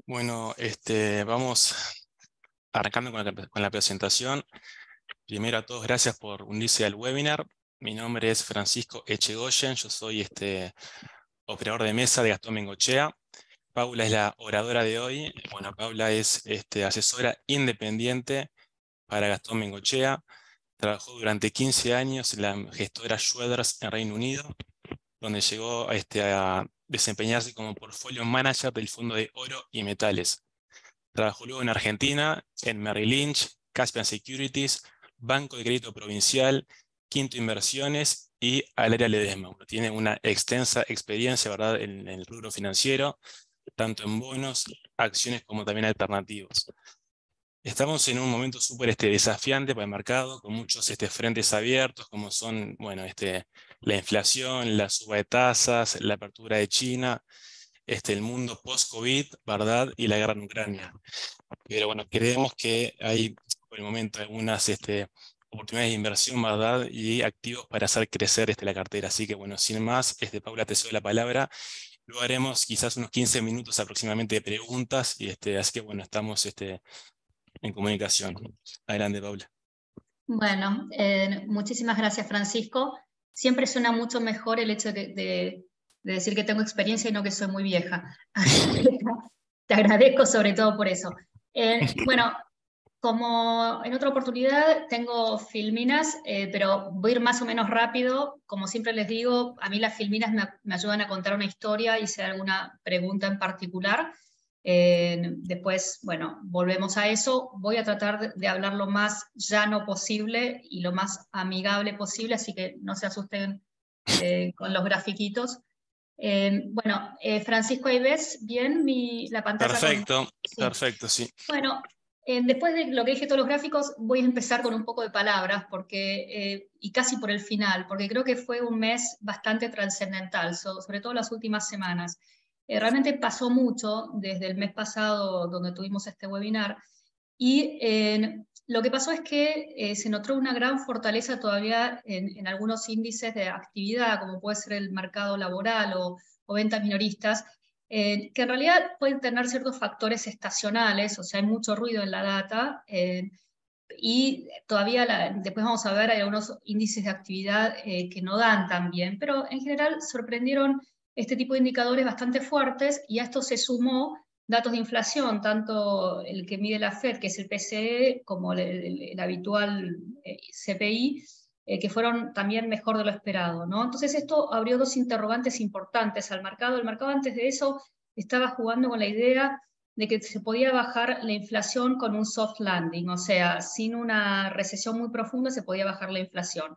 Bueno, vamos arrancando con la presentación. Primero a todos, gracias por unirse al webinar. Mi nombre es Francisco Echegoyen, yo soy operador de mesa de Gastón Bengoechea. Paula es la oradora de hoy. Bueno, Paula es asesora independiente para Gastón Bengoechea. Trabajó durante 15 años en la gestora Schroders en Reino Unido, donde llegó a desempeñarse como portfolio manager del Fondo de Oro y Metales. Trabajó luego en Argentina, en Merrill Lynch, Caspian Securities, Banco de Crédito Provincial, Quinto Inversiones y Aleria Ledesma. Tiene una extensa experiencia, ¿verdad?, en el rubro financiero, tanto en bonos, acciones como también alternativos. Estamos en un momento súper desafiante para el mercado, con muchos frentes abiertos, como son, bueno, la inflación, la suba de tasas, la apertura de China, el mundo post-COVID, ¿verdad?, y la guerra en Ucrania. Pero bueno, creemos que hay por el momento algunas oportunidades de inversión, ¿verdad?, y activos para hacer crecer la cartera. Así que bueno, sin más, Paula, te cedo la palabra. Luego haremos quizás unos 15 minutos aproximadamente de preguntas, y así que bueno, estamos en comunicación. Adelante, Paula. Bueno, muchísimas gracias, Francisco. Siempre suena mucho mejor el hecho de decir que tengo experiencia y no que soy muy vieja. Así que te agradezco sobre todo por eso. Bueno, como en otra oportunidad tengo filminas, pero voy a ir más o menos rápido. Como siempre les digo, a mí las filminas me ayudan a contar una historia y si hay alguna pregunta en particular. Después, bueno, volvemos a eso. Voy a tratar de hablar lo más llano posible y lo más amigable posible, así que no se asusten con los grafiquitos. Bueno, Francisco, ¿ahí ves bien la pantalla? Perfecto, Sí. perfecto, sí. Bueno, después de lo que dije todos los gráficos, voy a empezar con un poco de palabras, y casi por el final, porque creo que fue un mes bastante trascendental, sobre todo las últimas semanas. Realmente pasó mucho desde el mes pasado, donde tuvimos este webinar, y lo que pasó es que se notó una gran fortaleza todavía en algunos índices de actividad, como puede ser el mercado laboral o ventas minoristas, que en realidad pueden tener ciertos factores estacionales, o sea, hay mucho ruido en la data, y todavía después vamos a ver, hay algunos índices de actividad que no dan tan bien, pero en general sorprendieron este tipo de indicadores bastante fuertes, y a esto se sumó datos de inflación, tanto el que mide la Fed, que es el PCE, como el habitual CPI, que fueron también mejor de lo esperado, ¿no? Entonces esto abrió dos interrogantes importantes al mercado. El mercado antes de eso estaba jugando con la idea de que se podía bajar la inflación con un soft landing, o sea, sin una recesión muy profunda se podía bajar la inflación.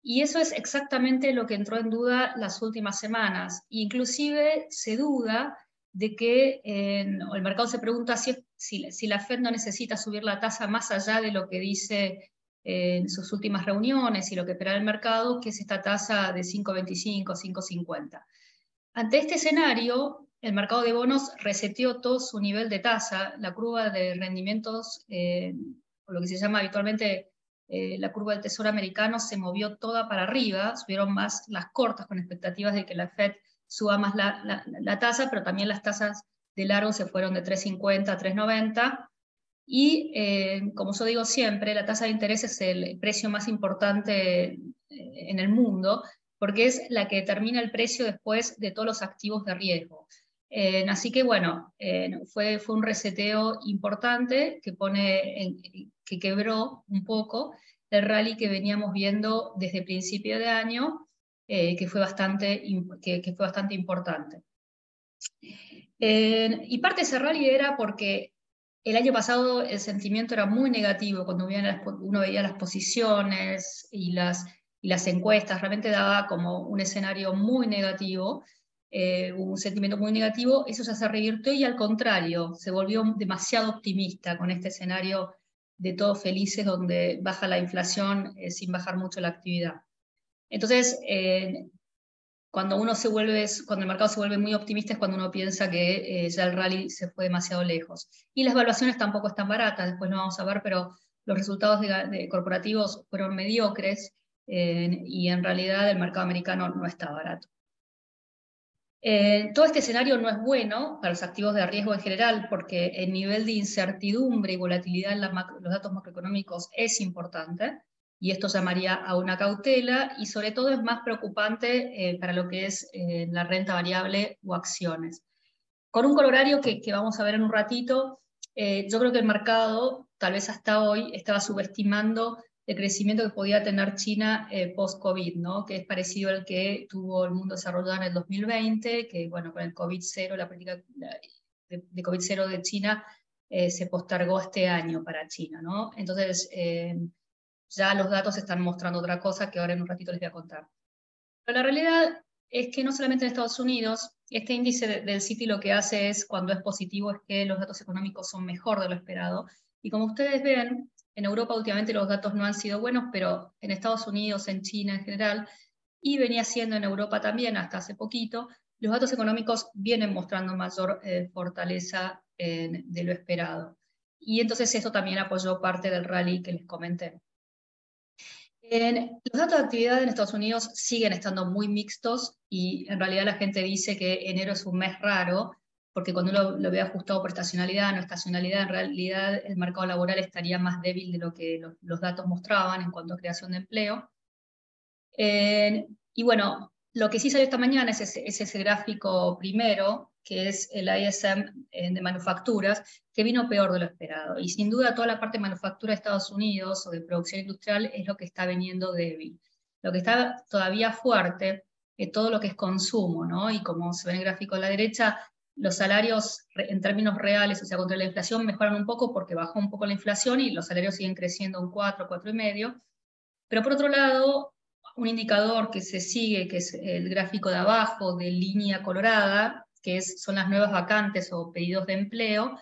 Y eso es exactamente lo que entró en duda las últimas semanas. Inclusive se duda de que el mercado se pregunta si la Fed no necesita subir la tasa más allá de lo que dice en sus últimas reuniones y lo que espera el mercado, que es esta tasa de 5,25, 5,50. Ante este escenario, el mercado de bonos reseteó todo su nivel de tasa, la curva de rendimientos, o lo que se llama habitualmente la curva del tesoro americano, se movió toda para arriba, subieron más las cortas con expectativas de que la Fed suba más la tasa, pero también las tasas de largo se fueron de 3,50 a 3,90. Y como yo digo siempre, la tasa de interés es el precio más importante en el mundo, porque es la que determina el precio después de todos los activos de riesgo. Así que bueno, fue un reseteo importante que quebró un poco el rally que veníamos viendo desde principio de año, que fue bastante importante. Y parte de ese rally era porque el año pasado el sentimiento era muy negativo cuando uno veía las posiciones y las encuestas, realmente daba como un escenario muy negativo, un sentimiento muy negativo. Eso ya se revirtió y al contrario, se volvió demasiado optimista con este escenario de todos felices donde baja la inflación sin bajar mucho la actividad. Entonces, cuando el mercado se vuelve muy optimista es cuando uno piensa que ya el rally se fue demasiado lejos. Y las valuaciones tampoco están baratas, después lo vamos a ver, pero los resultados de corporativos fueron mediocres, y en realidad el mercado americano no está barato. Todo este escenario no es bueno para los activos de riesgo en general, porque el nivel de incertidumbre y volatilidad en los datos macroeconómicos es importante, y esto llamaría a una cautela, y sobre todo es más preocupante para lo que es la renta variable o acciones. Con un corolario que vamos a ver en un ratito, yo creo que el mercado, tal vez hasta hoy, estaba subestimando el crecimiento que podía tener China post-COVID, ¿no? Que es parecido al que tuvo el mundo desarrollado en el 2020, que bueno, con el COVID-0, la política de COVID-0 de China se postergó este año para China, ¿no? Entonces, ya los datos están mostrando otra cosa que ahora en un ratito les voy a contar. Pero la realidad es que no solamente en Estados Unidos, este índice del Citi lo que hace es, cuando es positivo, es que los datos económicos son mejor de lo esperado. Y como ustedes ven, en Europa últimamente los datos no han sido buenos, pero en Estados Unidos, en China en general, y venía siendo en Europa también hasta hace poquito, los datos económicos vienen mostrando mayor fortaleza de lo esperado. Y entonces eso también apoyó parte del rally que les comenté. Los datos de actividad en Estados Unidos siguen estando muy mixtos, y en realidad la gente dice que enero es un mes raro, porque cuando uno lo ve ajustado por estacionalidad, no estacionalidad, en realidad el mercado laboral estaría más débil de lo que los datos mostraban en cuanto a creación de empleo. Y bueno, lo que sí salió esta mañana es ese gráfico primero, que es el ISM de manufacturas, que vino peor de lo esperado. Y sin duda toda la parte de manufactura de Estados Unidos o de producción industrial es lo que está viniendo débil. Lo que está todavía fuerte es todo lo que es consumo, ¿no? Y como se ve en el gráfico a la derecha, los salarios en términos reales, o sea, contra la inflación, mejoran un poco porque bajó un poco la inflación y los salarios siguen creciendo un 4, 4,5. Pero por otro lado, un indicador que se sigue, que es el gráfico de abajo de línea colorada, que son las nuevas vacantes o pedidos de empleo,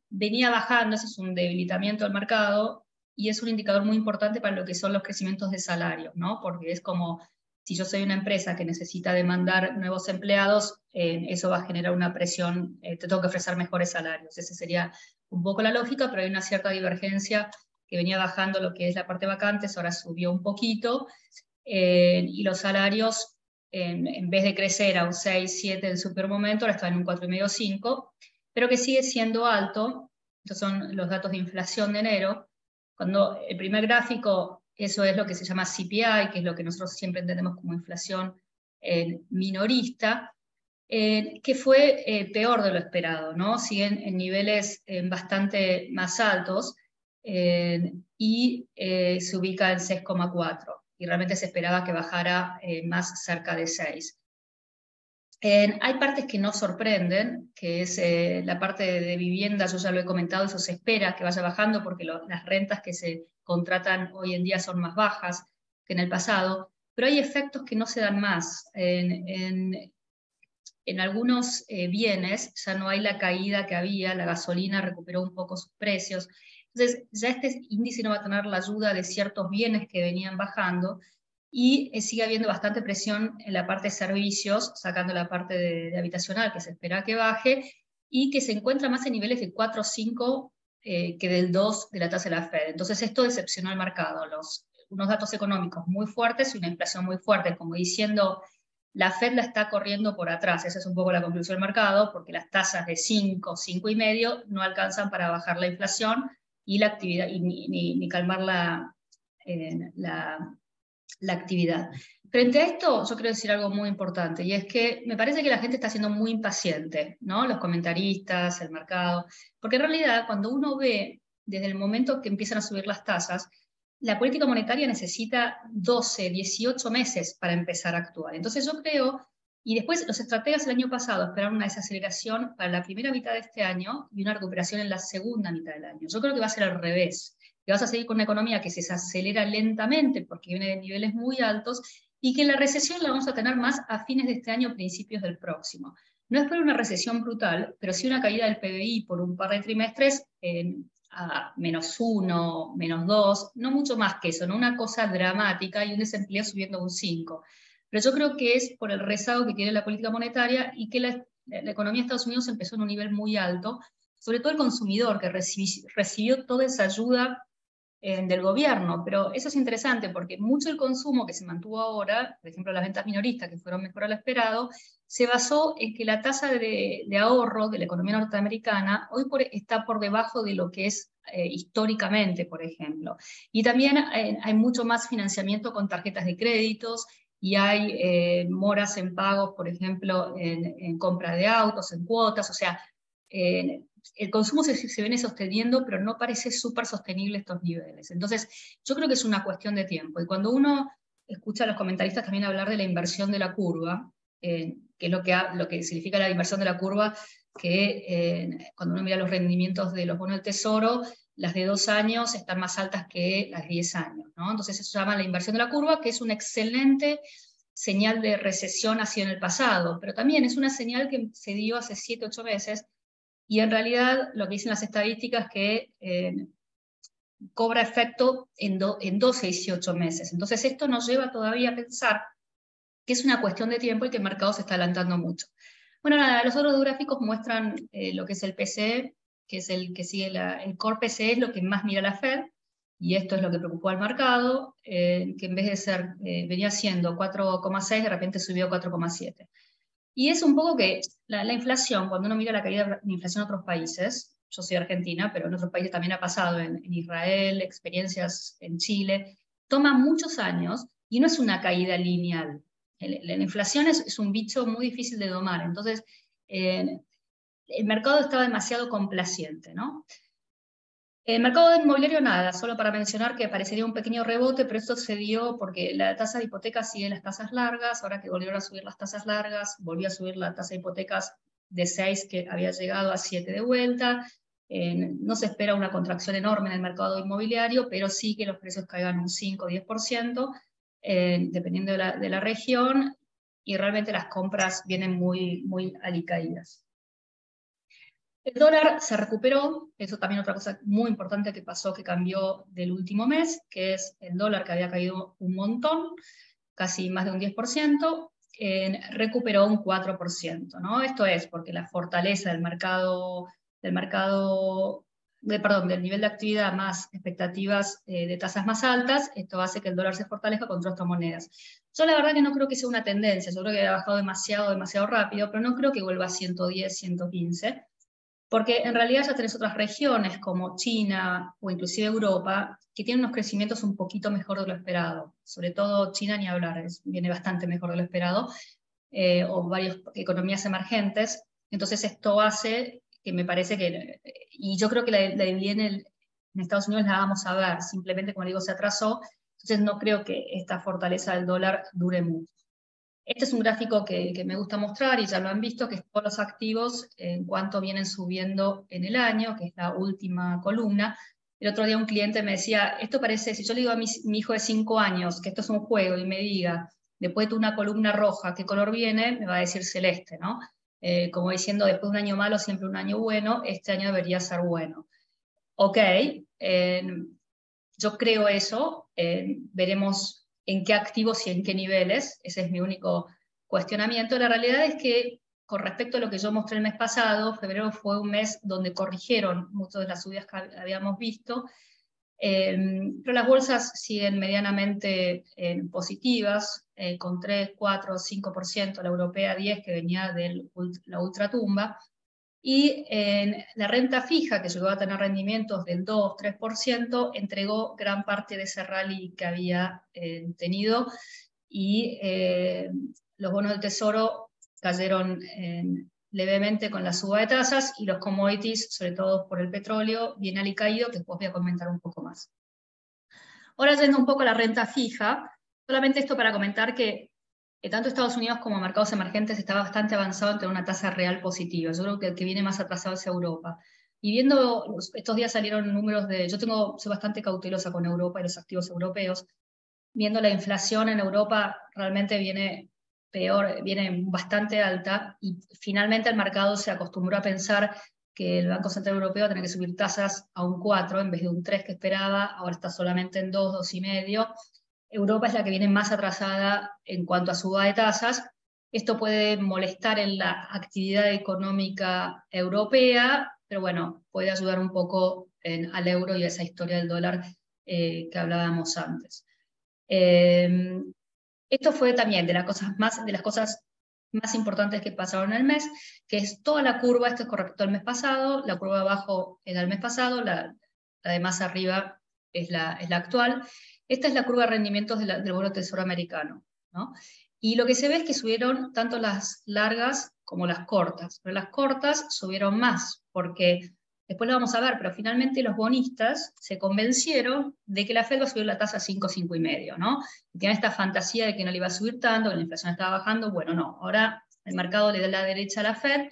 venía bajando. Ese es un debilitamiento del mercado, y es un indicador muy importante para lo que son los crecimientos de salario, ¿no? Porque es como, si yo soy una empresa que necesita demandar nuevos empleados, eso va a generar una presión, te tengo que ofrecer mejores salarios. Esa sería un poco la lógica, pero hay una cierta divergencia, que venía bajando lo que es la parte vacantes, ahora subió un poquito, y los salarios, en vez de crecer a un 6, 7 en su peor momento, ahora están en un 4,5, 5, pero que sigue siendo alto. Estos son los datos de inflación de enero. Cuando el primer gráfico, eso es lo que se llama CPI, que es lo que nosotros siempre entendemos como inflación minorista, que fue peor de lo esperado, ¿no? Siguen en niveles bastante más altos, y se ubica en 6,4, y realmente se esperaba que bajara más cerca de 6. Hay partes que no sorprenden, que es la parte de vivienda. Yo ya lo he comentado, eso se espera que vaya bajando porque las rentas que se contratan hoy en día son más bajas que en el pasado, pero hay efectos que no se dan más. En algunos bienes ya no hay la caída que había, la gasolina recuperó un poco sus precios, entonces ya este índice no va a tener la ayuda de ciertos bienes que venían bajando, y sigue habiendo bastante presión en la parte de servicios, sacando la parte de habitacional, que se espera que baje, y que se encuentra más en niveles de 4 o 5 que del 2 de la tasa de la Fed. Entonces esto decepcionó al mercado, unos datos económicos muy fuertes y una inflación muy fuerte, como diciendo, la Fed la está corriendo por atrás. Esa es un poco la conclusión del mercado, porque las tasas de 5, 5,5 no alcanzan para bajar la inflación y la actividad, y ni calmar la actividad. Frente a esto, yo quiero decir algo muy importante, y es que me parece que la gente está siendo muy impaciente, ¿no? Los comentaristas, el mercado, porque en realidad cuando uno ve desde el momento que empiezan a subir las tasas, la política monetaria necesita 12, 18 meses para empezar a actuar. Entonces yo creo, y después los estrategas el año pasado esperaron una desaceleración para la primera mitad de este año y una recuperación en la segunda mitad del año. Yo creo que va a ser al revés, que vas a seguir con una economía que se acelera lentamente porque viene de niveles muy altos, y que la recesión la vamos a tener más a fines de este año, principios del próximo. No es por una recesión brutal, pero sí una caída del PBI por un par de trimestres a -1, -2, no mucho más que eso, no una cosa dramática, y un desempleo subiendo un 5. Pero yo creo que es por el rezago que tiene la política monetaria, y que la economía de Estados Unidos empezó en un nivel muy alto, sobre todo el consumidor, que recibió toda esa ayuda del gobierno, pero eso es interesante porque mucho el consumo que se mantuvo ahora, por ejemplo las ventas minoristas que fueron mejor a lo esperado, se basó en que la tasa de ahorro de la economía norteamericana hoy está por debajo de lo que es históricamente, por ejemplo. Y también hay mucho más financiamiento con tarjetas de créditos, y hay moras en pagos, por ejemplo, en compra de autos, en cuotas, o sea, el consumo se viene sosteniendo, pero no parece súper sostenible estos niveles. Entonces, yo creo que es una cuestión de tiempo. Y cuando uno escucha a los comentaristas también hablar de la inversión de la curva, que es lo que significa la inversión de la curva, que cuando uno mira los rendimientos de los bonos del Tesoro, las de 2 años están más altas que las de 10 años, ¿no? Entonces eso se llama la inversión de la curva, que es una excelente señal de recesión hacia en el pasado, pero también es una señal que se dio hace 7, 8 meses, y en realidad lo que dicen las estadísticas es que cobra efecto en 12 y 18 meses. Entonces esto nos lleva todavía a pensar que es una cuestión de tiempo y que el mercado se está adelantando mucho. Bueno, nada, los otros gráficos muestran lo que es el PCE, que es el que sigue el core PCE, es lo que más mira la Fed, y esto es lo que preocupó al mercado, que en vez de ser, venía siendo 4,6, de repente subió 4,7. Y es un poco que la inflación, cuando uno mira la caída de la inflación en otros países, yo soy argentina, pero en otros países también ha pasado, en Israel, experiencias en Chile, toma muchos años y no es una caída lineal. La inflación es un bicho muy difícil de domar, entonces el mercado está demasiado complaciente, ¿no? El mercado inmobiliario nada, solo para mencionar que parecería un pequeño rebote, pero esto se dio porque la tasa de hipotecas sigue las tasas largas, ahora que volvieron a subir las tasas largas, volvió a subir la tasa de hipotecas de 6 que había llegado a 7 de vuelta. No se espera una contracción enorme en el mercado inmobiliario, pero sí que los precios caigan un 5 o 10%, dependiendo de la región, y realmente las compras vienen muy, muy alicaídas. El dólar se recuperó, eso también otra cosa muy importante que pasó, que cambió del último mes, que es el dólar que había caído un montón, casi más de un 10%, recuperó un 4%, ¿no? Esto es porque la fortaleza del nivel de actividad más expectativas de tasas más altas, esto hace que el dólar se fortalezca contra otras monedas. Yo la verdad que no creo que sea una tendencia, yo creo que ha bajado demasiado, demasiado rápido, pero no creo que vuelva a 110, 115, porque en realidad ya tenés otras regiones como China o inclusive Europa que tienen unos crecimientos un poquito mejor de lo esperado. Sobre todo China, ni hablar, viene bastante mejor de lo esperado, o varias economías emergentes. Entonces esto hace que me parece que, y yo creo que la viene en Estados Unidos la vamos a ver, simplemente como digo se atrasó, entonces no creo que esta fortaleza del dólar dure mucho. Este es un gráfico que me gusta mostrar y ya lo han visto, que es todos los activos en cuanto vienen subiendo en el año, que es la última columna. El otro día un cliente me decía, esto parece, si yo le digo a mi hijo de 5 años que esto es un juego y me diga, después de una columna roja, ¿qué color viene? Me va a decir celeste, ¿no? Como diciendo, después de un año malo, siempre un año bueno, este año debería ser bueno. Ok, yo creo eso, veremos en qué activos y en qué niveles, ese es mi único cuestionamiento. La realidad es que con respecto a lo que yo mostré el mes pasado, febrero fue un mes donde corrigieron muchas de las subidas que habíamos visto, pero las bolsas siguen medianamente positivas, con 3, 4, 5%, la europea 10 que venía de la ultratumba, y la renta fija, que llegó a tener rendimientos del 2-3%, entregó gran parte de ese rally que había tenido, y los bonos del Tesoro cayeron levemente con la suba de tasas, y los commodities, sobre todo por el petróleo, bien alicaído, que después voy a comentar un poco más. Ahora yendo un poco a la renta fija, solamente esto para comentar que tanto Estados Unidos como mercados emergentes está bastante avanzado en tener una tasa real positiva. Yo creo que el que viene más atrasado es Europa. Y viendo, estos días salieron números soy bastante cautelosa con Europa y los activos europeos. Viendo la inflación en Europa realmente viene peor, viene bastante alta, y finalmente el mercado se acostumbró a pensar que el Banco Central Europeo tenía que subir tasas a un 4 en vez de un 3 que esperaba, ahora está solamente en 2, 2,5. Europa es la que viene más atrasada en cuanto a suba de tasas. Esto puede molestar en la actividad económica europea, pero bueno, puede ayudar un poco al euro y a esa historia del dólar que hablábamos antes. Esto fue también de las cosas más importantes que pasaron en el mes, que es toda la curva. Esto es correcto el mes pasado, la curva de abajo era el mes pasado, la de más arriba es la actual. Esta es la curva de rendimientos del bono Tesoro americano, ¿no? Y lo que se ve es que subieron tanto las largas como las cortas, pero las cortas subieron más, porque después lo vamos a ver, pero finalmente los bonistas se convencieron de que la Fed va a subir la tasa a 5, 5,5, ¿no? Y tienen esta fantasía de que no le iba a subir tanto, que la inflación estaba bajando. Bueno, no, ahora el mercado le da la derecha a la Fed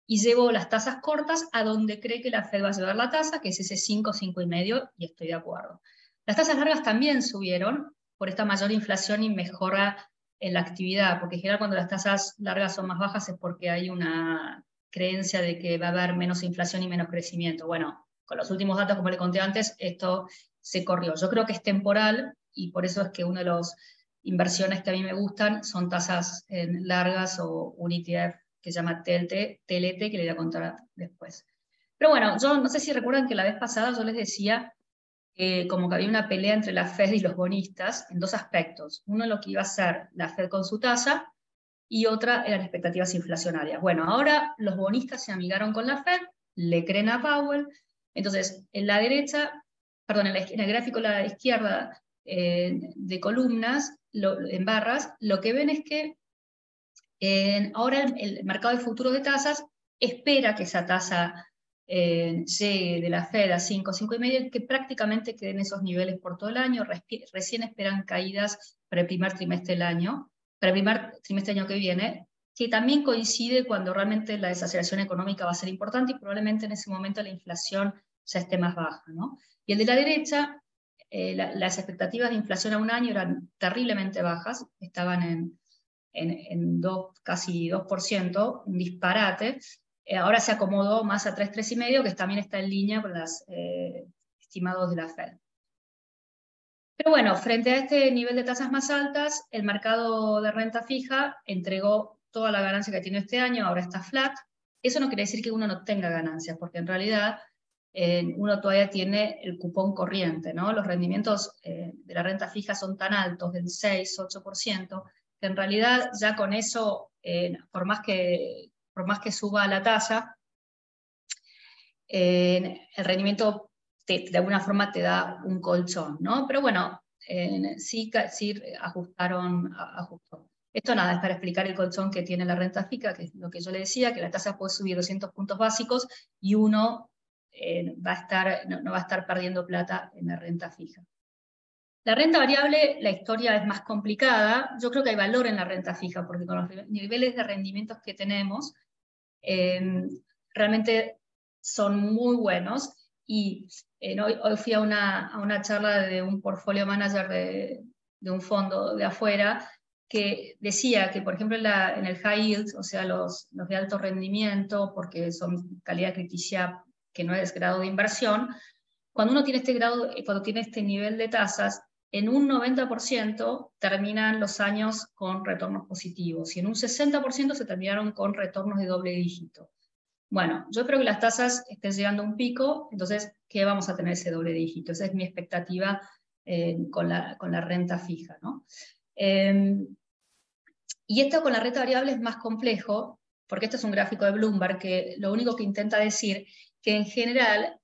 y llevó las tasas cortas a donde cree que la Fed va a llevar la tasa, que es ese 5, 5,5, y estoy de acuerdo. Las tasas largas también subieron por esta mayor inflación y mejora en la actividad, porque en general cuando las tasas largas son más bajas es porque hay una creencia de que va a haber menos inflación y menos crecimiento. Bueno, con los últimos datos, como le conté antes, esto se corrió. Yo creo que es temporal y por eso es que una de las inversiones que a mí me gustan son tasas largas o un ETF que se llama TLT, que le voy a contar después. Pero bueno, yo no sé si recuerdan que la vez pasada yo les decía como que había una pelea entre la Fed y los bonistas en dos aspectos. Uno, lo que iba a hacer la Fed con su tasa, y otra eran expectativas inflacionarias. Bueno, ahora los bonistas se amigaron con la Fed, le creen a Powell. Entonces, en la derecha, perdón, en el gráfico a la izquierda de columnas, en barras, lo que ven es que ahora el mercado de futuros de tasas espera que esa tasa llegue de la Fed a 5, 5,5, que prácticamente queden esos niveles por todo el año. Recién esperan caídas para el primer trimestre del año, para el primer trimestre del año que viene, que también coincide cuando realmente la desaceleración económica va a ser importante y probablemente en ese momento la inflación ya esté más baja, ¿no? Y el de la derecha, las expectativas de inflación a un año eran terriblemente bajas, estaban en casi 2%, un disparate. Ahora se acomodó más a 3, 3,5, que también está en línea con los estimados de la Fed. Pero bueno, frente a este nivel de tasas más altas, el mercado de renta fija entregó toda la ganancia que tiene este año, ahora está flat. Eso no quiere decir que uno no tenga ganancias, porque en realidad uno todavía tiene el cupón corriente, ¿no? Los rendimientos de la renta fija son tan altos, del 6, 8%, que en realidad ya con eso, por más que suba la tasa, el rendimiento de alguna forma te da un colchón, ¿no? Pero bueno, sí ajustó. Esto nada, es para explicar el colchón que tiene la renta fija, que es lo que yo le decía, que la tasa puede subir 200 puntos básicos y uno no va a estar perdiendo plata en la renta fija. La renta variable, la historia es más complicada. Yo creo que hay valor en la renta fija, porque con los niveles de rendimientos que tenemos, realmente son muy buenos. Y hoy fui a una charla de un portfolio manager de un fondo de afuera, que decía que, por ejemplo, en el high yield, o sea, los de alto rendimiento, porque son calidad crítica que no es grado de inversión, cuando uno tiene cuando tiene este nivel de tasas, en un 90% terminan los años con retornos positivos y en un 60% se terminaron con retornos de doble dígito. Bueno, yo creo que las tasas estén llegando a un pico, entonces, ¿qué vamos a tener ese doble dígito? Esa es mi expectativa con la renta fija, ¿no? Y esto con la renta variable es más complejo, porque esto es un gráfico de Bloomberg que lo único que intenta decir que en general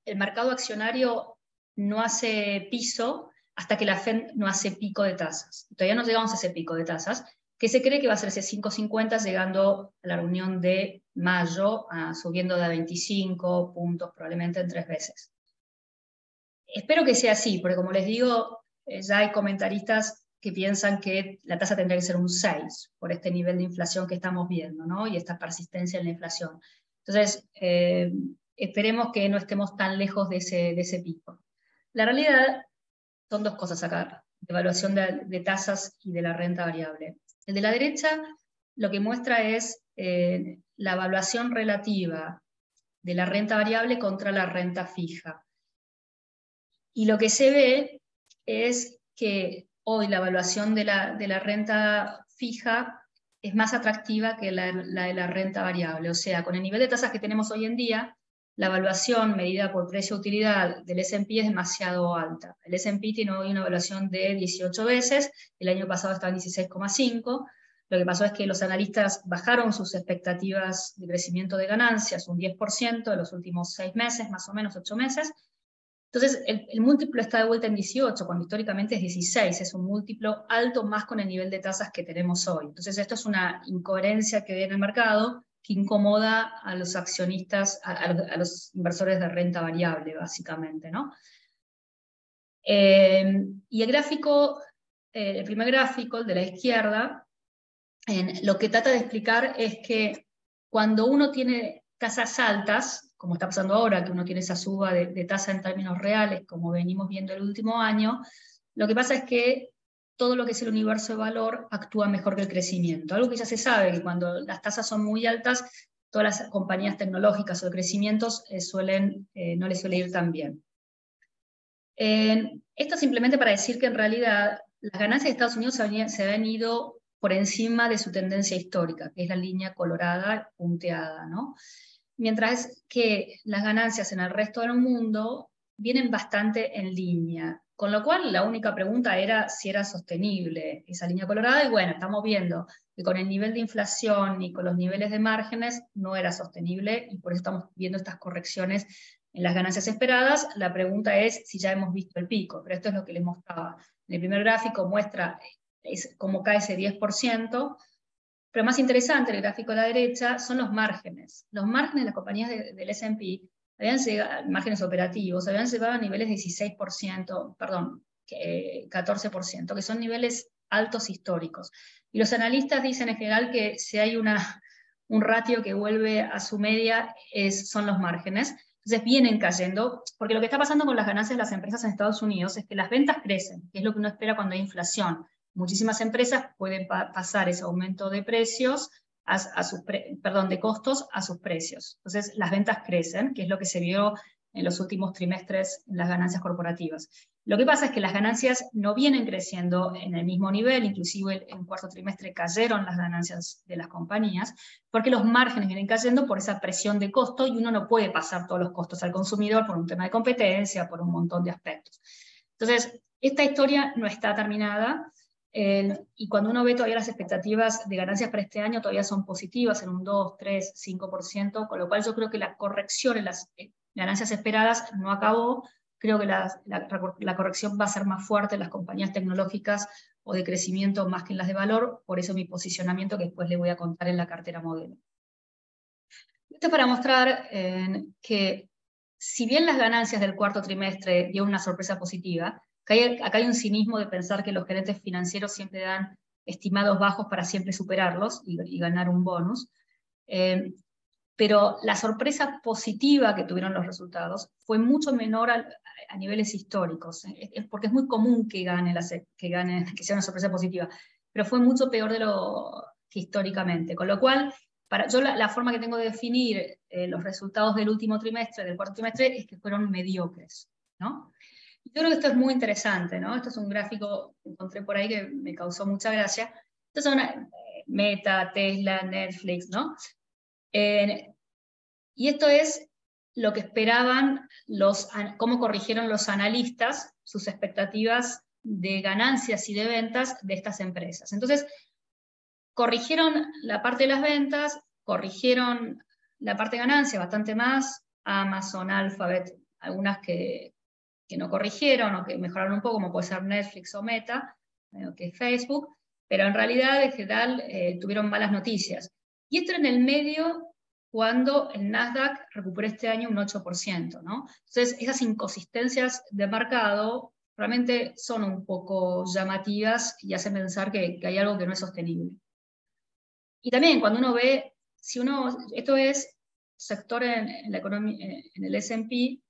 el mercado accionario no hace piso hasta que la Fed no hace pico de tasas. Todavía no llegamos a ese pico de tasas, que se cree que va a ser ese 5,50 llegando a la reunión de mayo, subiendo de 25 puntos probablemente en 3 veces. Espero que sea así, porque como les digo, ya hay comentaristas que piensan que la tasa tendría que ser un 6 por este nivel de inflación que estamos viendo, ¿no? Y esta persistencia en la inflación. Entonces, esperemos que no estemos tan lejos de ese pico. La realidad son dos cosas acá, evaluación de tasas y de la renta variable. El de la derecha lo que muestra es la evaluación relativa de la renta variable contra la renta fija. Y lo que se ve es que hoy la evaluación de la renta fija es más atractiva que la de la renta variable. O sea, con el nivel de tasas que tenemos hoy en día, la evaluación medida por precio-utilidad del S&P es demasiado alta. El S&P tiene hoy una evaluación de 18 veces, el año pasado estaba en 16,5. Lo que pasó es que los analistas bajaron sus expectativas de crecimiento de ganancias un 10% en los últimos 6 meses, más o menos 8 meses. Entonces, el múltiplo está de vuelta en 18, cuando históricamente es 16. Es un múltiplo alto más con el nivel de tasas que tenemos hoy. Entonces, esto es una incoherencia que hay en el mercado que incomoda a los accionistas, a los inversores de renta variable, básicamente, ¿no? Y el gráfico, el primer gráfico, el de la izquierda, lo que trata de explicar es que cuando uno tiene tasas altas, como está pasando ahora, que uno tiene esa suba de tasa en términos reales, como venimos viendo el último año, lo que pasa es que todo lo que es el universo de valor actúa mejor que el crecimiento. Algo que ya se sabe, que cuando las tasas son muy altas, todas las compañías tecnológicas o de crecimientos no les suele ir tan bien. Esto simplemente para decir que en realidad las ganancias de Estados Unidos se habían ido por encima de su tendencia histórica, que es la línea colorada punteada, ¿no? Mientras que las ganancias en el resto del mundo vienen bastante en línea, con lo cual la única pregunta era si era sostenible esa línea colorada, y bueno, estamos viendo que con el nivel de inflación y con los niveles de márgenes no era sostenible, y por eso estamos viendo estas correcciones en las ganancias esperadas. La pregunta es si ya hemos visto el pico, pero esto es lo que les mostraba. En el primer gráfico muestra cómo cae ese 10%, pero más interesante, el gráfico a la derecha, son los márgenes. Los márgenes de las compañías del S&P, márgenes operativos, habían llegado a niveles de 16%, perdón, 14%, que son niveles altos históricos. Y los analistas dicen en general que si hay un ratio que vuelve a su media, son los márgenes. Entonces vienen cayendo, porque lo que está pasando con las ganancias de las empresas en Estados Unidos es que las ventas crecen, que es lo que uno espera cuando hay inflación. Muchísimas empresas pueden pasar ese aumento de precios, de costos a sus precios. Entonces las ventas crecen, que es lo que se vio en los últimos trimestres en las ganancias corporativas. Lo que pasa es que las ganancias no vienen creciendo en el mismo nivel, inclusive en cuarto trimestre cayeron las ganancias de las compañías, porque los márgenes vienen cayendo por esa presión de costo, y uno no puede pasar todos los costos al consumidor por un tema de competencia, por un montón de aspectos. Entonces, esta historia no está terminada. Y cuando uno ve todavía las expectativas de ganancias para este año, todavía son positivas en un 2, 3, 5%, con lo cual yo creo que la corrección en las ganancias esperadas no acabó. Creo que la corrección va a ser más fuerte en las compañías tecnológicas o de crecimiento más que en las de valor, por eso mi posicionamiento que después les voy a contar en la cartera modelo. Esto es para mostrar que si bien las ganancias del cuarto trimestre dio una sorpresa positiva, acá hay un cinismo de pensar que los gerentes financieros siempre dan estimados bajos para siempre superarlos y ganar un bonus. Pero la sorpresa positiva que tuvieron los resultados fue mucho menor a niveles históricos. Porque es muy común que sea una sorpresa positiva, pero fue mucho peor de lo que históricamente. Con lo cual, yo la forma que tengo de definir los resultados del último trimestre, del cuarto trimestre, es que fueron mediocres, ¿no? Yo creo que esto es muy interesante, ¿no? Esto es un gráfico que encontré por ahí que me causó mucha gracia. Estos son Meta, Tesla, Netflix, ¿no? Y esto es lo que esperaban cómo corrigieron los analistas sus expectativas de ganancias y de ventas de estas empresas. Entonces, corrigieron la parte de las ventas, corrigieron la parte de ganancias bastante más, Amazon, Alphabet, algunas que no corrigieron o que mejoraron un poco, como puede ser Netflix o Meta, que es Facebook, pero en realidad en general tuvieron malas noticias. Y esto en el medio cuando el Nasdaq recuperó este año un 8%, ¿no? Entonces esas inconsistencias de mercado realmente son un poco llamativas y hacen pensar que hay algo que no es sostenible. Y también cuando uno ve, esto es sector en la economía, en el S&P,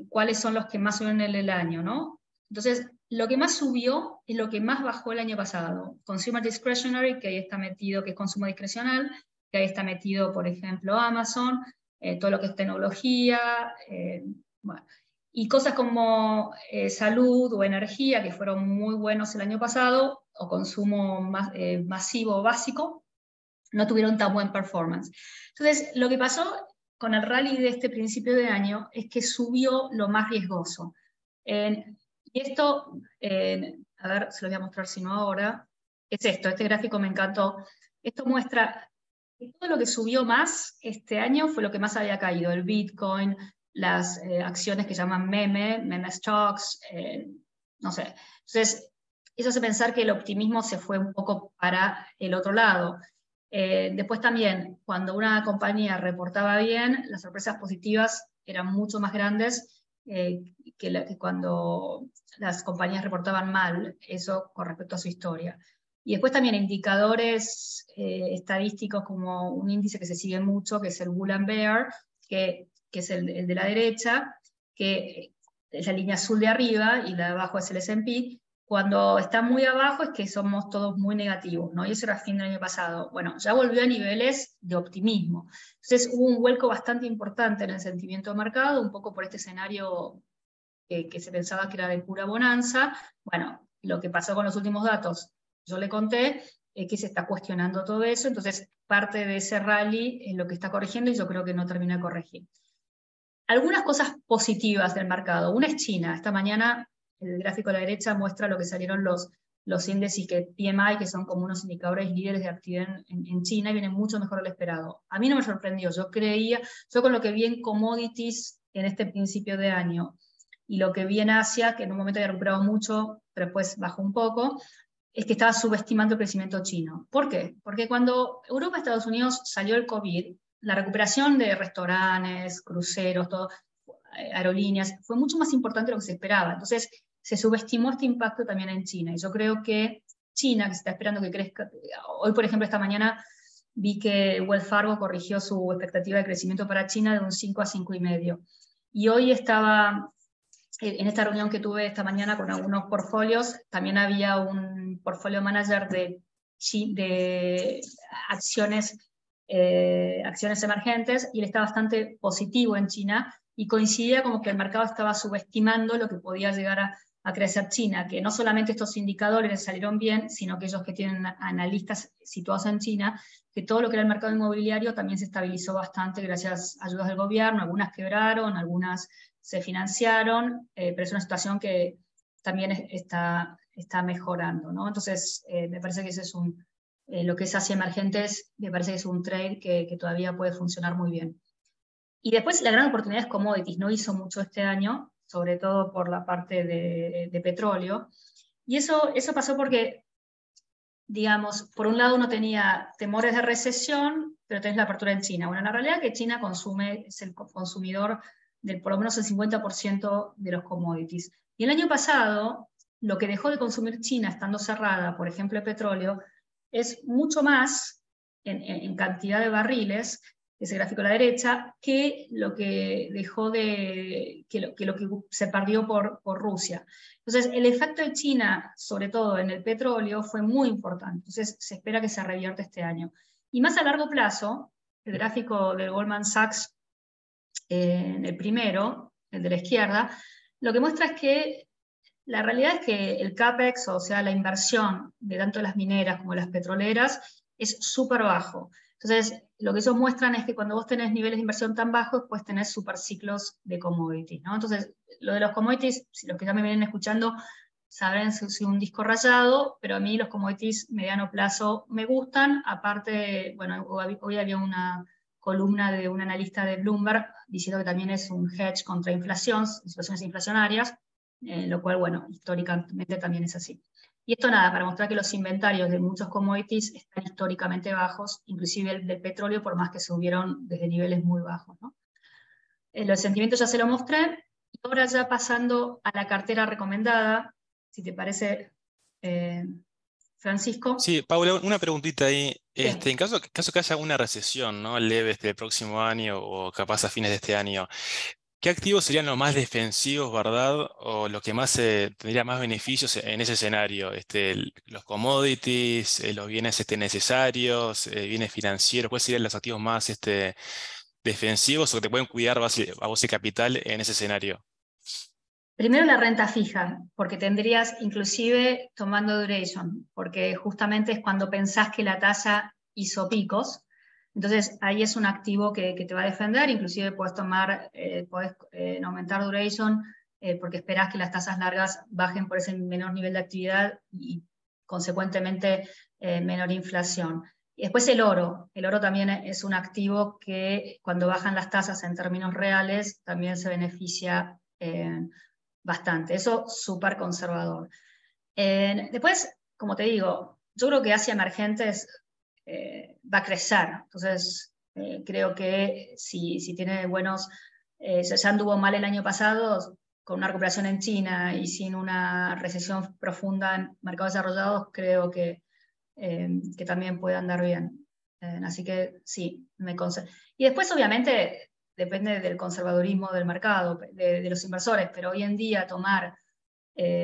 cuáles son los que más suben en el año, ¿no? Entonces, lo que más subió es lo que más bajó el año pasado. Consumer Discretionary, que ahí está metido, que es consumo discrecional, que ahí está metido, por ejemplo, Amazon, todo lo que es tecnología, bueno, y cosas como salud o energía, que fueron muy buenos el año pasado, o consumo masivo o básico, no tuvieron tan buen performance. Entonces, lo que pasó con el rally de este principio de año es que subió lo más riesgoso. Y esto, a ver, se lo voy a mostrar si no ahora, es esto, este gráfico me encantó. Esto muestra que todo lo que subió más este año fue lo que más había caído, el Bitcoin, las acciones que llaman meme stocks, no sé. Entonces, eso hace pensar que el optimismo se fue un poco para el otro lado. Después también, cuando una compañía reportaba bien, las sorpresas positivas eran mucho más grandes que cuando las compañías reportaban mal, eso con respecto a su historia. Y después también indicadores estadísticos como un índice que se sigue mucho, que es el Bull and Bear, que es el de la derecha, que es la línea azul de arriba y la de abajo es el S&P. Cuando está muy abajo es que somos todos muy negativos, ¿no? Y eso era fin del año pasado. Bueno, ya volvió a niveles de optimismo. Entonces hubo un vuelco bastante importante en el sentimiento de mercado, un poco por este escenario que se pensaba que era de pura bonanza. Bueno, lo que pasó con los últimos datos, yo le conté, que se está cuestionando todo eso, entonces parte de ese rally es lo que está corrigiendo y yo creo que no termina de corregir. Algunas cosas positivas del mercado. Una es China. Esta mañana el gráfico a la derecha muestra lo que salieron los índices que PMI, que son como unos indicadores líderes de actividad en China, y vienen mucho mejor de lo esperado. A mí no me sorprendió. Yo con lo que vi en commodities en este principio de año, y lo que vi en Asia, que en un momento había recuperado mucho, pero después bajó un poco, es que estaba subestimando el crecimiento chino. ¿Por qué? Porque cuando Europa y Estados Unidos salió el COVID, la recuperación de restaurantes, cruceros, todo, aerolíneas, fue mucho más importante de lo que se esperaba. Entonces, se subestimó este impacto también en China. Y yo creo que China, que se está esperando que crezca, hoy, por ejemplo, esta mañana vi que Wells Fargo corrigió su expectativa de crecimiento para China de un 5 a 5,5. Y hoy estaba, en esta reunión que tuve esta mañana con algunos portfolios, también había un portfolio manager de acciones emergentes, y él está bastante positivo en China, y coincidía como que el mercado estaba subestimando lo que podía llegar a crecer China, que no solamente estos indicadores salieron bien, sino que ellos que tienen analistas situados en China, que todo lo que era el mercado inmobiliario también se estabilizó bastante gracias a ayudas del gobierno, algunas quebraron, algunas se financiaron, pero es una situación que también está mejorando, ¿no? Entonces, me parece que ese es lo que es Asia Emergentes, me parece que es un trade que todavía puede funcionar muy bien. Y después la gran oportunidad es commodities, no hizo mucho este año, sobre todo por la parte de petróleo. Y eso pasó porque, digamos, por un lado uno tenía temores de recesión, pero tenés la apertura en China. Bueno, la realidad es que China es el consumidor de por lo menos el 50% de los commodities. Y el año pasado, lo que dejó de consumir China estando cerrada, por ejemplo, el petróleo, es mucho más en cantidad de barriles, ese gráfico a la derecha, que lo que dejó que lo que se perdió por Rusia. Entonces, el efecto de China, sobre todo en el petróleo, fue muy importante. Entonces, se espera que se revierta este año. Y más a largo plazo, el gráfico del Goldman Sachs, el primero, el de la izquierda, lo que muestra es que la realidad es que el CAPEX, o sea, la inversión de tanto las mineras como las petroleras, es súper bajo. Entonces, lo que ellos muestran es que cuando vos tenés niveles de inversión tan bajos, pues tenés superciclos de commodities, ¿no? Entonces, lo de los commodities, si los que ya me vienen escuchando sabrán si soy un disco rayado, pero a mí los commodities mediano plazo me gustan. Aparte, bueno, hoy había una columna de un analista de Bloomberg diciendo que también es un hedge contra inflación, situaciones inflacionarias, lo cual, bueno, históricamente también es así. Y esto nada, para mostrar que los inventarios de muchos commodities están históricamente bajos, inclusive el del petróleo, por más que subieron desde niveles muy bajos, ¿no? Los sentimientos ya se lo mostré, y ahora ya pasando a la cartera recomendada, si te parece, Francisco. Sí, Paula, una preguntita ahí. Sí. En caso que haya una recesión, ¿no? Leve el próximo año o capaz a fines de este año, ¿qué activos serían los más defensivos, verdad? O los que más tendría más beneficios en ese escenario? Los commodities, los bienes necesarios, bienes financieros, ¿cuáles serían los activos más defensivos o que te pueden cuidar a vos de capital en ese escenario? Primero la renta fija, porque tendrías inclusive tomando duration, porque justamente es cuando pensás que la tasa hizo picos. Entonces, ahí es un activo que te va a defender, inclusive puedes aumentar duration, porque esperás que las tasas largas bajen por ese menor nivel de actividad y consecuentemente menor inflación. Y después el oro también es un activo que cuando bajan las tasas en términos reales también se beneficia bastante. Eso súper conservador. Después, como te digo, yo creo que Asia emergentes va a crecer. Entonces, creo que si tiene buenos, ya anduvo mal el año pasado, con una recuperación en China y sin una recesión profunda en mercados desarrollados, creo que también puede andar bien. Así que sí, y después obviamente depende del conservadurismo del mercado, de los inversores, pero hoy en día tomar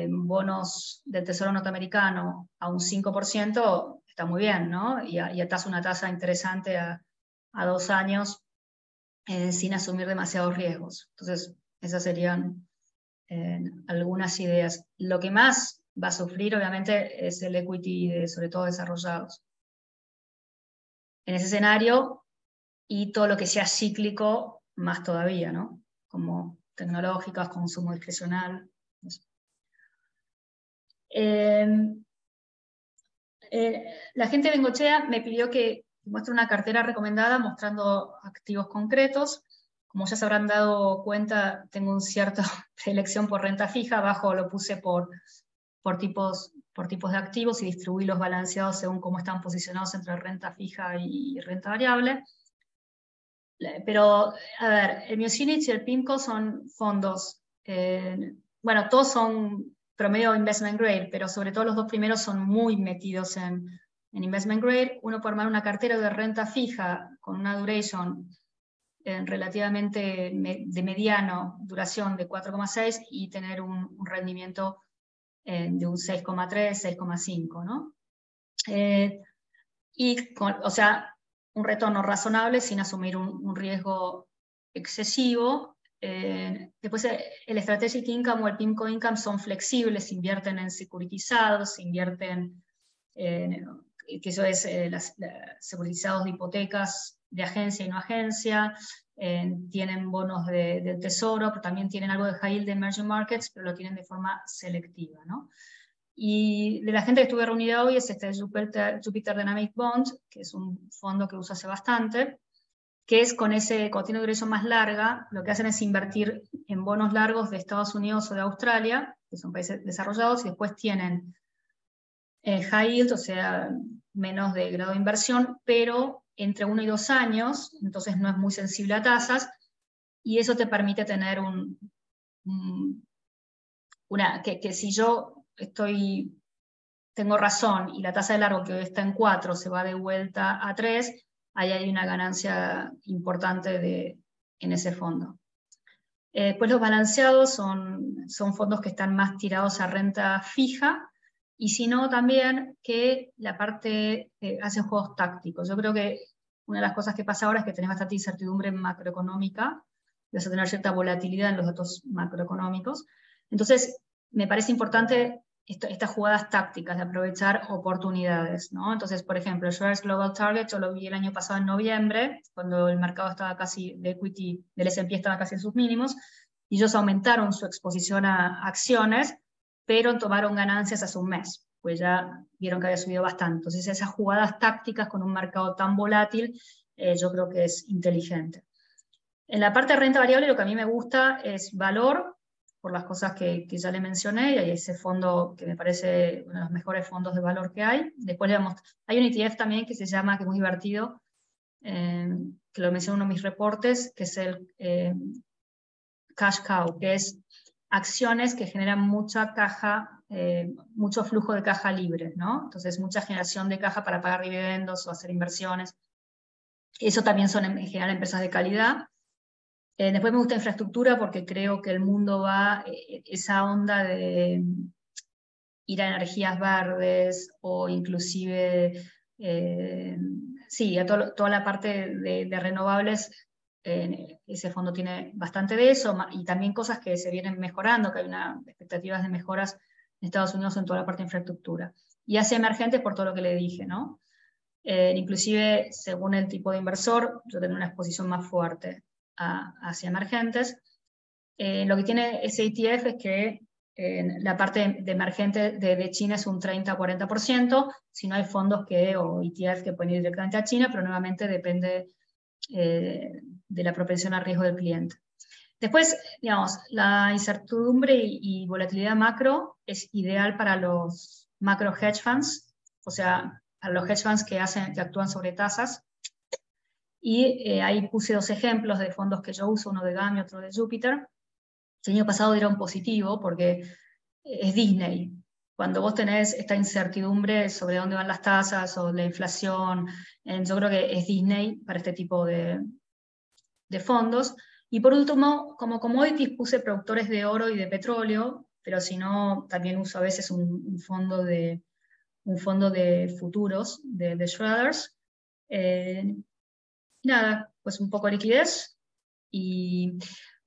bonos del Tesoro norteamericano a un 5% está muy bien, ¿no? Y atás una tasa interesante a 2 años sin asumir demasiados riesgos. Entonces, esas serían algunas ideas. Lo que más va a sufrir, obviamente, es el equity, sobre todo desarrollados. En ese escenario, y todo lo que sea cíclico, más todavía, ¿no? Como tecnológicas, consumo discrecional. Eso. La gente de Bengochea me pidió que muestre una cartera recomendada mostrando activos concretos. Como ya se habrán dado cuenta, tengo una cierta predilección por renta fija. Abajo lo puse por tipos de activos y distribuí los balanceados según cómo están posicionados entre renta fija y renta variable. Pero, a ver, el Muzinich y el PIMCO son fondos, bueno, todos son promedio investment grade, pero sobre todo los dos primeros son muy metidos en investment grade. Uno puede armar una cartera de renta fija con una duration relativamente de mediano duración de 4,6 y tener un rendimiento de un 6,3, 6,5, ¿no? O sea, un retorno razonable sin asumir un riesgo excesivo. Después el Strategic Income o el PIMCO Income son flexibles, invierten en securitizados, invierten que eso es las securitizados de hipotecas de agencia y no agencia, tienen bonos del tesoro, pero también tienen algo de high yield de emerging markets, pero lo tienen de forma selectiva, ¿no? Y de la gente que estuve reunida hoy es este Jupiter Dynamic Bond, que es un fondo que uso hace bastante, que es cuando tiene duración más larga, lo que hacen es invertir en bonos largos de Estados Unidos o de Australia, que son países desarrollados, y después tienen high yield, o sea, menos de grado de inversión, pero entre 1 y 2 años, entonces no es muy sensible a tasas, y eso te permite tener que si yo tengo razón y la tasa de largo que hoy está en 4 se va de vuelta a 3, ahí hay una ganancia importante en ese fondo. Pues los balanceados son fondos que están más tirados a renta fija, y si no también que la parte hacen juegos tácticos. Yo creo que una de las cosas que pasa ahora es que tenés bastante incertidumbre macroeconómica, vas a tener cierta volatilidad en los datos macroeconómicos. Entonces, me parece importante estas jugadas tácticas de aprovechar oportunidades, ¿no? Entonces, por ejemplo, el Shares Global Target yo lo vi el año pasado en noviembre, cuando el mercado estaba casi, de equity del S&P estaba casi en sus mínimos, y ellos aumentaron su exposición a acciones, pero tomaron ganancias hace un mes, pues ya vieron que había subido bastante. Entonces, esas jugadas tácticas con un mercado tan volátil, yo creo que es inteligente. En la parte de renta variable lo que a mí me gusta es valor, por las cosas que ya le mencioné, y hay ese fondo que me parece uno de los mejores fondos de valor que hay. Después hay un ETF también que se llama, que es muy divertido, que lo menciono en uno de mis reportes, que es el Cash Cow, que es acciones que generan mucha caja, mucho flujo de caja libre, ¿no? Entonces, mucha generación de caja para pagar dividendos o hacer inversiones. Eso también son en general empresas de calidad. Después me gusta infraestructura porque creo que el mundo va, esa onda de ir a energías verdes o inclusive, sí, a toda la parte de renovables, ese fondo tiene bastante de eso, y también cosas que se vienen mejorando, que hay expectativas de mejoras en Estados Unidos en toda la parte de infraestructura. Y hacia emergentes por todo lo que le dije, ¿no? Inclusive, según el tipo de inversor, yo tengo una exposición más fuerte hacia emergentes. Lo que tiene ese ETF es que la parte de emergente de China es un 30-40%, si no hay fondos o ETF que pueden ir directamente a China, pero nuevamente depende de la propensión a riesgo del cliente. Después, digamos, la incertidumbre y volatilidad macro es ideal para los macro hedge funds, o sea, para los hedge funds que actúan sobre tasas. Y ahí puse 2 ejemplos de fondos que yo uso, uno de GAM y otro de Jupiter. El año pasado dieron positivo porque es Disney. Cuando vos tenés esta incertidumbre sobre dónde van las tasas o la inflación, yo creo que es Disney para este tipo de fondos. Y por último, como commodities puse productores de oro y de petróleo, pero si no, también uso a veces un fondo de futuros de Schroders. Nada, pues un poco de liquidez. Y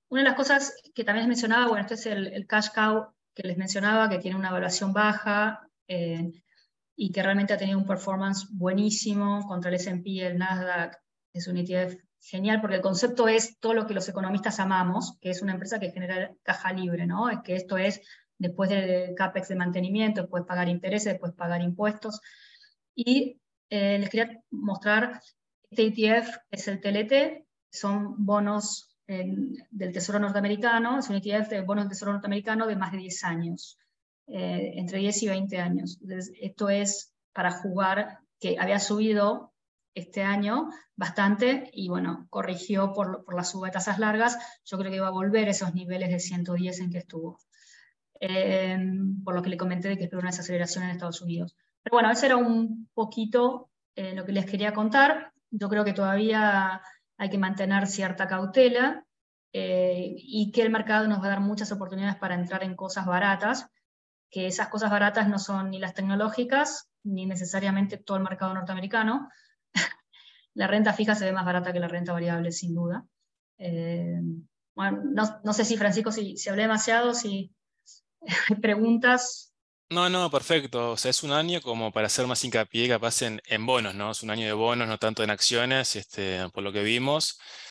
una de las cosas que también les mencionaba, bueno, este es el cash cow que les mencionaba, que tiene una evaluación baja y que realmente ha tenido un performance buenísimo contra el S&P, el Nasdaq. Es un ETF genial porque el concepto es todo lo que los economistas amamos, que es una empresa que genera caja libre, ¿no? Es que esto es después del CAPEX de mantenimiento, después pagar intereses, después pagar impuestos. Y les quería mostrar, este ETF es el TLT, son bonos del Tesoro norteamericano, es un ETF de bonos del Tesoro norteamericano de más de 10 años, entre 10 y 20 años. Entonces, esto es para jugar, que había subido este año bastante y bueno, corrigió por la suba de tasas largas. Yo creo que va a volver a esos niveles de 110 en que estuvo. Por lo que le comenté de que espero una desaceleración en Estados Unidos. Pero bueno, eso era un poquito lo que les quería contar. Yo creo que todavía hay que mantener cierta cautela y que el mercado nos va a dar muchas oportunidades para entrar en cosas baratas, que esas cosas baratas no son ni las tecnológicas, ni necesariamente todo el mercado norteamericano. La renta fija se ve más barata que la renta variable, sin duda. Bueno, no sé si, Francisco, si hablé demasiado, si hay preguntas. No, no, perfecto. O sea, es un año como para hacer más hincapié capaz en bonos, ¿no? Es un año de bonos, no tanto en acciones, por lo que vimos.